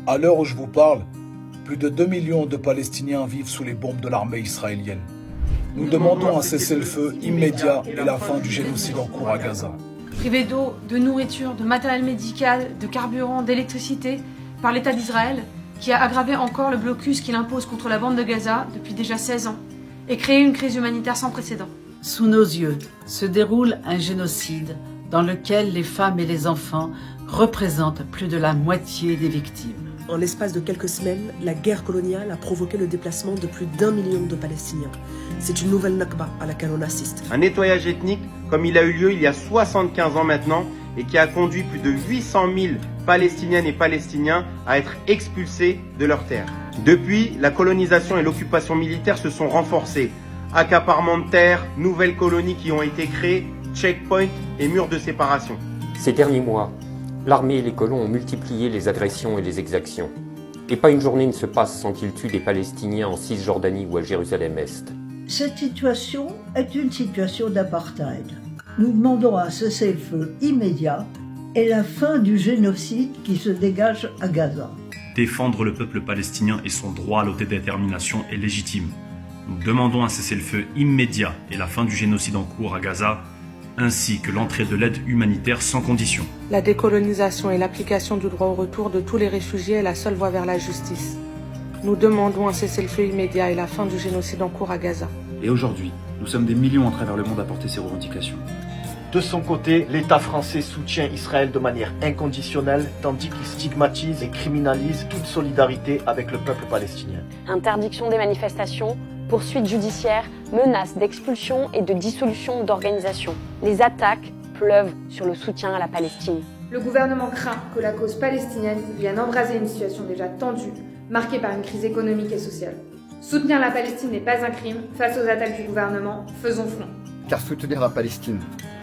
À l'heure où je vous parle, plus de 2 millions de Palestiniens vivent sous les bombes de l'armée israélienne. Nous demandons un cessez-le-feu immédiat et la fin du génocide en cours à Gaza. Privés d'eau, de nourriture, de matériel médical, de carburant, d'électricité par l'État d'Israël, qui a aggravé encore le blocus qu'il impose contre la bande de Gaza depuis déjà 16 ans et créé une crise humanitaire sans précédent. Sous nos yeux se déroule un génocide dans lequel les femmes et les enfants représentent plus de la moitié des victimes. En l'espace de quelques semaines, la guerre coloniale a provoqué le déplacement de plus d'1 million de Palestiniens. C'est une nouvelle Nakba à laquelle on assiste. Un nettoyage ethnique comme il a eu lieu il y a 75 ans maintenant et qui a conduit plus de 800 000 Palestiniennes et Palestiniens à être expulsés de leurs terres. Depuis, la colonisation et l'occupation militaire se sont renforcées. Accaparement de terres, nouvelles colonies qui ont été créées, checkpoints et murs de séparation. Ces derniers mois, l'armée et les colons ont multiplié les agressions et les exactions. Et pas une journée ne se passe sans qu'ils tuent des Palestiniens en Cisjordanie ou à Jérusalem-Est. Cette situation est une situation d'apartheid. Nous demandons un cessez-le-feu immédiat et la fin du génocide qui se dégage à Gaza. Défendre le peuple palestinien et son droit à l'autodétermination est légitime. Nous demandons un cessez-le-feu immédiat et la fin du génocide en cours à Gaza, ainsi que l'entrée de l'aide humanitaire sans condition. La décolonisation et l'application du droit au retour de tous les réfugiés est la seule voie vers la justice. Nous demandons un cessez-le-feu immédiat et la fin du génocide en cours à Gaza. Et aujourd'hui, nous sommes des millions à travers le monde à porter ces revendications. De son côté, l'État français soutient Israël de manière inconditionnelle, tandis qu'il stigmatise et criminalise toute solidarité avec le peuple palestinien. Interdiction des manifestations, poursuites judiciaires, menaces d'expulsion et de dissolution d'organisations. Les attaques pleuvent sur le soutien à la Palestine. Le gouvernement craint que la cause palestinienne vienne embraser une situation déjà tendue, marquée par une crise économique et sociale. Soutenir la Palestine n'est pas un crime. Face aux attaques du gouvernement, faisons front. Car soutenir la Palestine,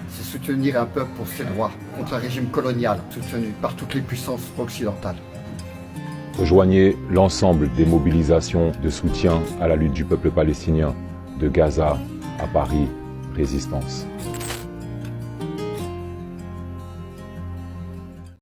c'est soutenir un peuple pour ses droits contre un régime colonial soutenu par toutes les puissances occidentales. Rejoignez l'ensemble des mobilisations de soutien à la lutte du peuple palestinien de Gaza à Paris Résistance.